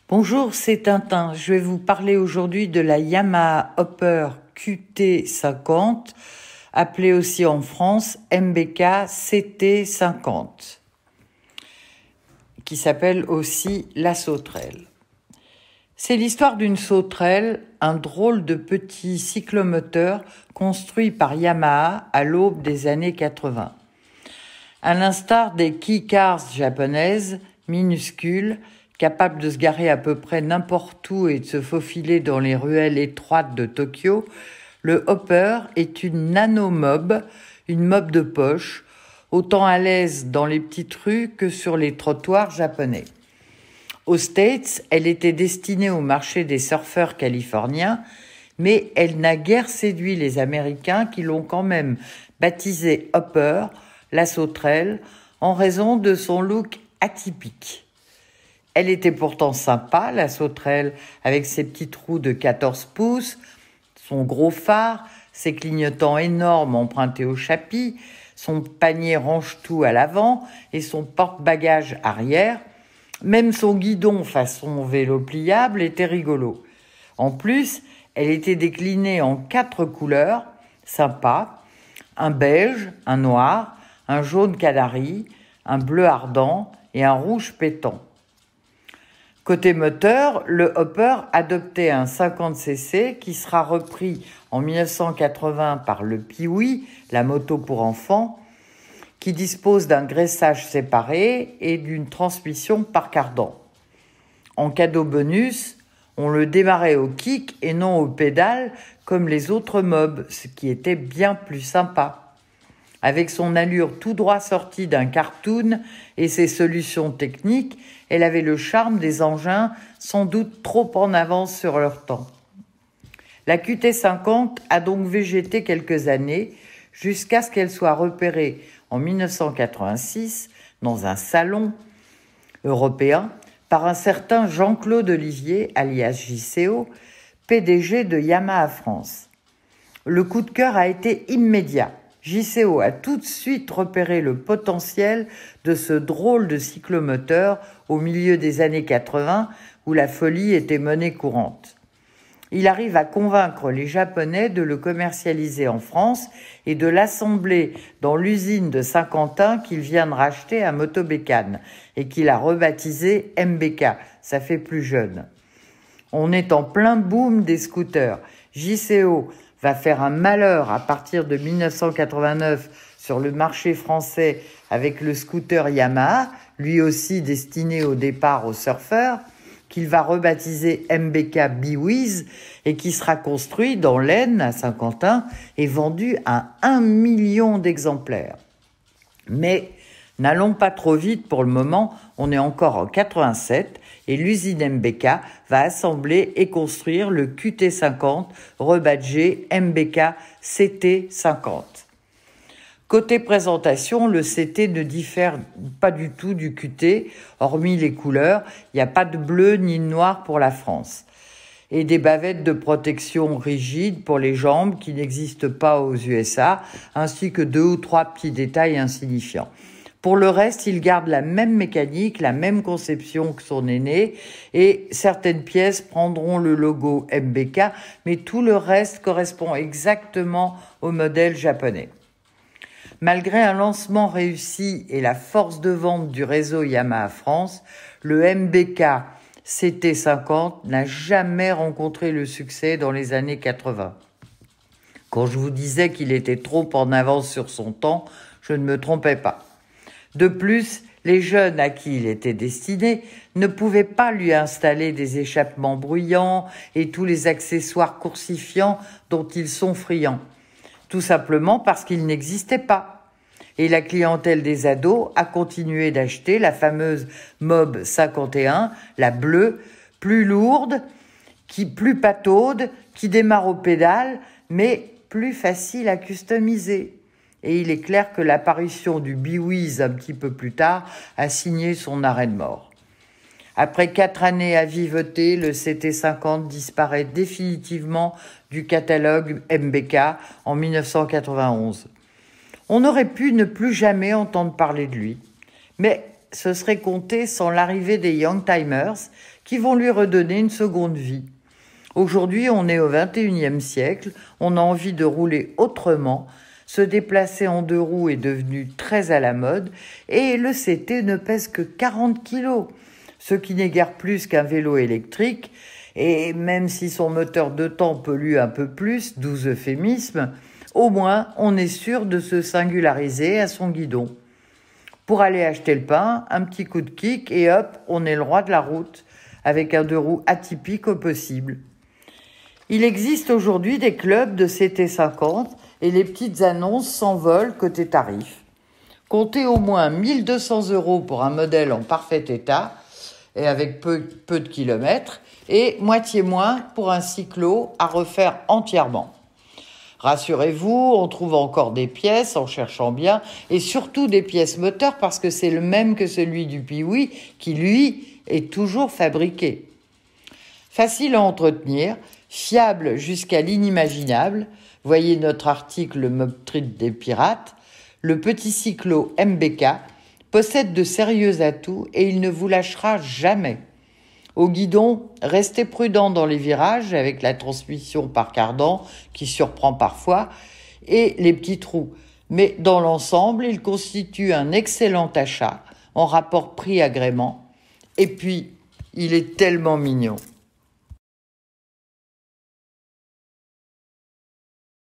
Bonjour, c'est Tintin. Je vais vous parler aujourd'hui de la Yamaha Hopper QT50, appelée aussi en France MBK CT50, qui s'appelle aussi la sauterelle. C'est l'histoire d'une sauterelle, un drôle de petit cyclomoteur construit par Yamaha à l'aube des années 80. À l'instar des key-cars japonaises, minuscules, capables de se garer à peu près n'importe où et de se faufiler dans les ruelles étroites de Tokyo, le Hopper est une nano-mob, une mob de poche, autant à l'aise dans les petites rues que sur les trottoirs japonais. Aux States, elle était destinée au marché des surfeurs californiens, mais elle n'a guère séduit les Américains qui l'ont quand même baptisée Hopper, la sauterelle, en raison de son look atypique. Elle était pourtant sympa, la sauterelle, avec ses petites roues de 14 pouces, son gros phare, ses clignotants énormes empruntés au chapitre, son panier range-tout à l'avant et son porte-bagages arrière. Même son guidon façon vélo pliable était rigolo. En plus, elle était déclinée en 4 couleurs, sympa, un beige, un noir, un jaune canari, un bleu ardent et un rouge pétant. Côté moteur, le Hopper adoptait un 50cc qui sera repris en 1980 par le Piwi, la moto pour enfants, qui dispose d'un graissage séparé et d'une transmission par cardan. En cadeau bonus, on le démarrait au kick et non aux pédales comme les autres mobs, ce qui était bien plus sympa. Avec son allure tout droit sortie d'un cartoon et ses solutions techniques, elle avait le charme des engins sans doute trop en avance sur leur temps. La QT50 a donc végété quelques années jusqu'à ce qu'elle soit repérée en 1986 dans un salon européen par un certain Jean-Claude Olivier, alias JCO, PDG de Yamaha France. Le coup de cœur a été immédiat. JCO a tout de suite repéré le potentiel de ce drôle de cyclomoteur au milieu des années 80 où la folie était monnaie courante. Il arrive à convaincre les Japonais de le commercialiser en France et de l'assembler dans l'usine de Saint-Quentin qu'il vient de racheter à Motobécane et qu'il a rebaptisé MBK, ça fait plus jeune. On est en plein boom des scooters. JCO va faire un malheur à partir de 1989 sur le marché français avec le scooter Yamaha, lui aussi destiné au départ aux surfeurs, qu'il va rebaptiser MBK Biwiz et qui sera construit dans l'Aisne à Saint-Quentin et vendu à 1 million d'exemplaires. Mais n'allons pas trop vite pour le moment, on est encore en 87 et l'usine MBK va assembler et construire le QT50 rebadgé MBK CT50. Côté présentation, le CT ne diffère pas du tout du QT, hormis les couleurs, il n'y a pas de bleu ni de noir pour la France. Et des bavettes de protection rigides pour les jambes qui n'existent pas aux USA, ainsi que 2 ou 3 petits détails insignifiants. Pour le reste, il garde la même mécanique, la même conception que son aîné, et certaines pièces prendront le logo MBK, mais tout le reste correspond exactement au modèle japonais. Malgré un lancement réussi et la force de vente du réseau Yamaha France, le MBK CT50 n'a jamais rencontré le succès dans les années 80. Quand je vous disais qu'il était trop en avance sur son temps, je ne me trompais pas. De plus, les jeunes à qui il était destiné ne pouvaient pas lui installer des échappements bruyants et tous les accessoires coursifiants dont ils sont friands. Tout simplement parce qu'ils n'existaient pas. Et la clientèle des ados a continué d'acheter la fameuse Mob 51, la bleue, plus lourde, plus pataude, qui démarre aux pédales, mais plus facile à customiser. Et il est clair que l'apparition du Biwiz un petit peu plus tard a signé son arrêt de mort. Après 4 années à vivoter, le CT50 disparaît définitivement du catalogue MBK en 1991. On aurait pu ne plus jamais entendre parler de lui. Mais ce serait compter sans l'arrivée des Youngtimers qui vont lui redonner une seconde vie. Aujourd'hui, on est au XXIe siècle, on a envie de rouler autrement, se déplacer en 2 roues est devenu très à la mode et le CT ne pèse que 40 kilos, ce qui n'est guère plus qu'un vélo électrique et même si son moteur 2 temps pollue un peu plus, doux euphémisme, au moins on est sûr de se singulariser à son guidon. Pour aller acheter le pain, un petit coup de kick et hop, on est le roi de la route avec un 2 roues atypique au possible. Il existe aujourd'hui des clubs de CT50 et les petites annonces s'envolent côté tarif. Comptez au moins 1 200 € pour un modèle en parfait état et avec peu de kilomètres et moitié moins pour un cyclo à refaire entièrement. Rassurez-vous, on trouve encore des pièces en cherchant bien et surtout des pièces moteurs parce que c'est le même que celui du Piwi qui, lui, est toujours fabriqué. Facile à entretenir, fiable jusqu'à l'inimaginable, voyez notre article Le Motrip des pirates, le petit cyclo MBK possède de sérieux atouts et il ne vous lâchera jamais. Au guidon, restez prudent dans les virages avec la transmission par cardan qui surprend parfois et les petits trous. Mais dans l'ensemble, il constitue un excellent achat en rapport prix-agrément. Et puis, il est tellement mignon.